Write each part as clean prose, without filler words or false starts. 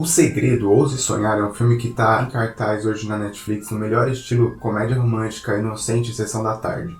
O Segredo, Ouse Sonhar, é um filme que tá em cartaz hoje na Netflix no melhor estilo comédia romântica, inocente, sessão da tarde.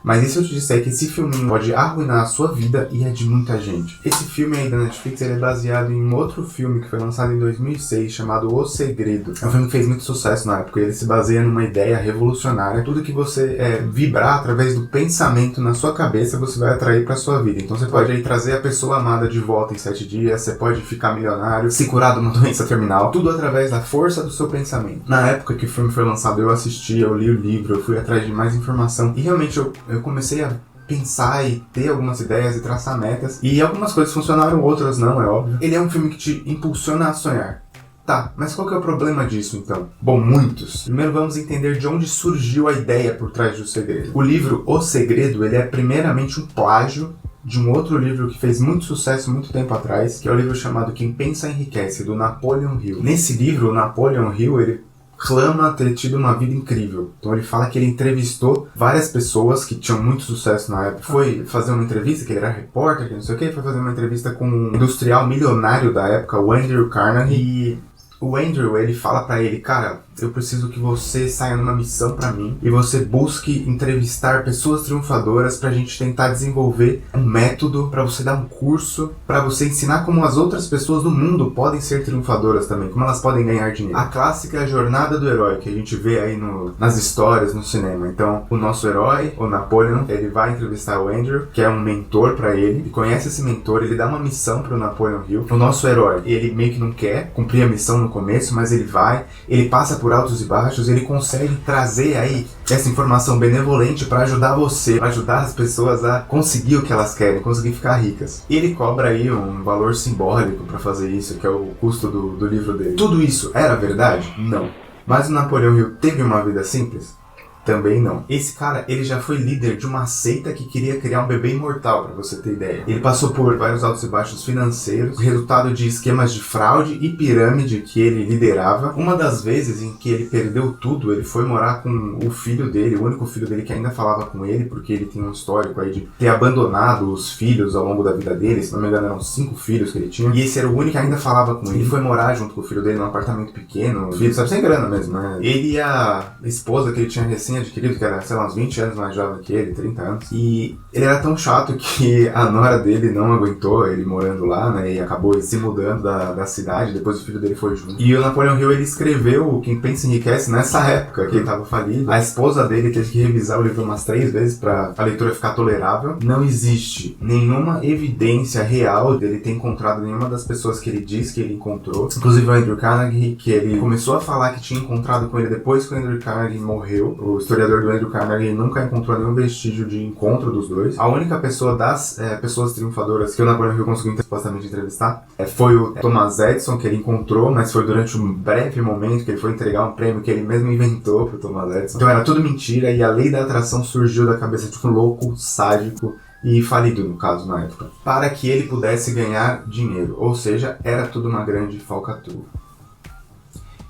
Mas e se eu te disser que esse filminho pode arruinar a sua vida e a de muita gente? Esse filme aí da Netflix ele é baseado em um outro filme que foi lançado em 2006 chamado O Segredo. É um filme que fez muito sucesso na época e ele se baseia numa ideia revolucionária. Tudo que você vibrar através do pensamento na sua cabeça você vai atrair pra sua vida. Então você pode aí trazer a pessoa amada de volta em 7 dias, você pode ficar milionário, se curar de uma doença terminal, tudo através da força do seu pensamento. Na época que o filme foi lançado eu assisti, eu li o livro, eu fui atrás de mais informação e realmente eu comecei a pensar e ter algumas ideias e traçar metas. E algumas coisas funcionaram, outras não, é óbvio. Ele é um filme que te impulsiona a sonhar. Tá, mas qual que é o problema disso então? Bom, muitos. Primeiro vamos entender de onde surgiu a ideia por trás do Segredo. O livro O Segredo, ele é primeiramente um plágio de um outro livro que fez muito sucesso muito tempo atrás, que é o livro chamado Quem Pensa Enriquece, do Napoleon Hill. Nesse livro, o Napoleon Hill, ele clama ter tido uma vida incrível. Então ele fala que ele entrevistou várias pessoas que tinham muito sucesso na época. Foi fazer uma entrevista, que ele era repórter, que não sei o que, foi fazer uma entrevista com um industrial milionário da época, o Andrew Carnegie. E o Andrew, ele fala pra ele, cara, eu preciso que você saia numa missão pra mim e você busque entrevistar pessoas triunfadoras pra gente tentar desenvolver um método, pra você dar um curso, pra você ensinar como as outras pessoas do mundo podem ser triunfadoras também, como elas podem ganhar dinheiro. A clássica jornada do herói que a gente vê aí nas histórias, no cinema. Então, o nosso herói, o Napoleon, ele vai entrevistar o Andrew, que é um mentor pra ele, ele conhece esse mentor, ele dá uma missão pro Napoleon Hill. O nosso herói, ele meio que não quer cumprir a missão no começo, mas ele vai, ele passa por altos e baixos, ele consegue trazer aí essa informação benevolente para ajudar você, para ajudar as pessoas a conseguir o que elas querem, conseguir ficar ricas. E ele cobra aí um valor simbólico para fazer isso, que é o custo do livro dele. Tudo isso era verdade? Não. Mas o Napoleão Hill teve uma vida simples? Também não. Esse cara, ele já foi líder de uma seita que queria criar um bebê imortal, pra você ter ideia. Ele passou por vários altos e baixos financeiros, resultado de esquemas de fraude e pirâmide que ele liderava. Uma das vezes em que ele perdeu tudo, ele foi morar com o filho dele, o único filho dele que ainda falava com ele, porque ele tem um histórico aí de ter abandonado os filhos ao longo da vida dele. Se não me engano, eram 5 filhos que ele tinha. E esse era o único que ainda falava com ele. Ele foi morar junto com o filho dele num apartamento pequeno. O filho, sabe, sem grana mesmo, né? Ele e a esposa que ele tinha recém-adquirido, que era, sei lá, uns 20 anos mais jovem que ele, 30 anos. E ele era tão chato que a nora dele não aguentou ele morando lá, né? E acabou se mudando da cidade, depois o filho dele foi junto. E o Napoleon Hill, ele escreveu Quem Pensa Enriquece nessa época que ele tava falido. A esposa dele teve que revisar o livro umas 3 vezes pra a leitura ficar tolerável. Não existe nenhuma evidência real dele ter encontrado nenhuma das pessoas que ele diz que ele encontrou. Inclusive o Andrew Carnegie, que ele começou a falar que tinha encontrado com ele depois que o Andrew Carnegie morreu. O historiador do Andrew Carnegie nunca encontrou nenhum vestígio de encontro dos dois. A única pessoa das pessoas triunfadoras que o Napoleon Hill conseguiu supostamente entrevistar foi o Thomas Edison, que ele encontrou, mas foi durante um breve momento que ele foi entregar um prêmio que ele mesmo inventou pro Thomas Edison. Então era tudo mentira e a lei da atração surgiu da cabeça de um louco, sádico e falido, no caso, na época, para que ele pudesse ganhar dinheiro. Ou seja, era tudo uma grande falcatrua.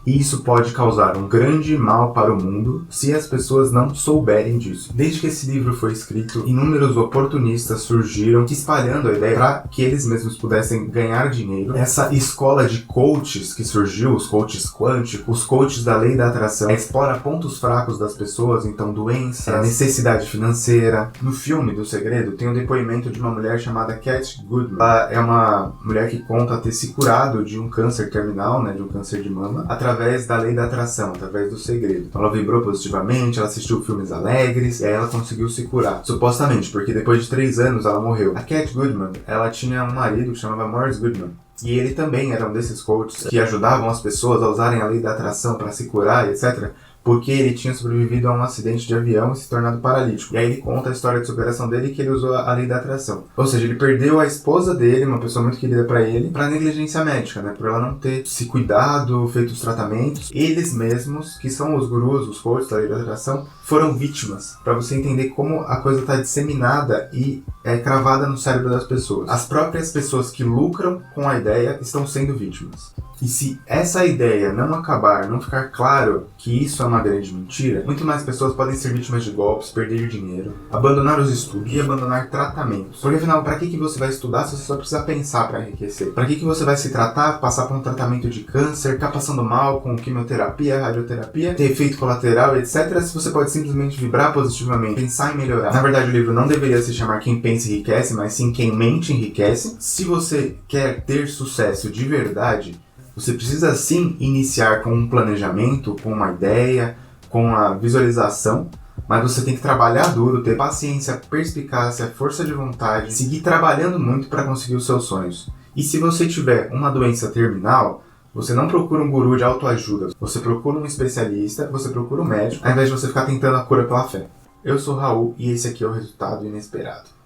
E isso pode causar um grande mal para o mundo se as pessoas não souberem disso. Desde que esse livro foi escrito, inúmeros oportunistas surgiram espalhando a ideia para que eles mesmos pudessem ganhar dinheiro. Essa escola de coaches que surgiu, os coaches quânticos, os coaches da lei da atração, explora pontos fracos das pessoas, então doença, necessidade financeira. No filme do Segredo tem um depoimento de uma mulher chamada Cat Goodman. Ela é uma mulher que conta ter se curado de um câncer terminal, né, de um câncer de mama, através da lei da atração, através do Segredo. Então ela vibrou positivamente, ela assistiu filmes alegres, e aí ela conseguiu se curar. Supostamente, porque depois de 3 anos ela morreu. A Cat Goodman, ela tinha um marido que chamava Morris Goodman. E ele também era um desses coaches que ajudavam as pessoas a usarem a lei da atração para se curar, etc., porque ele tinha sobrevivido a um acidente de avião e se tornado paralítico. E aí ele conta a história de superação dele e que ele usou a lei da atração. Ou seja, ele perdeu a esposa dele, uma pessoa muito querida pra ele, pra negligência médica, né? Por ela não ter se cuidado, feito os tratamentos. Eles mesmos, que são os gurus, os coaches da lei da atração, foram vítimas. Pra você entender como a coisa tá disseminada e cravada no cérebro das pessoas. As próprias pessoas que lucram com a ideia estão sendo vítimas. E se essa ideia não acabar, não ficar claro que isso é uma grande mentira, muito mais pessoas podem ser vítimas de golpes, perder dinheiro, abandonar os estudos e abandonar tratamentos. Porque afinal, para que você vai estudar se você só precisa pensar para enriquecer? Para que você vai se tratar, passar por um tratamento de câncer, ficar passando mal com quimioterapia, radioterapia, ter efeito colateral, etc, se você pode simplesmente vibrar positivamente, pensar em melhorar? Na verdade, o livro não deveria se chamar Quem Pensa Enriquece, mas sim Quem Mente Enriquece. Se você quer ter sucesso de verdade, você precisa sim iniciar com um planejamento, com uma ideia, com a visualização, mas você tem que trabalhar duro, ter paciência, perspicácia, força de vontade, seguir trabalhando muito para conseguir os seus sonhos. E se você tiver uma doença terminal, você não procura um guru de autoajuda, você procura um especialista, você procura um médico, ao invés de você ficar tentando a cura pela fé. Eu sou o Raul e esse aqui é o Resultado Inesperado.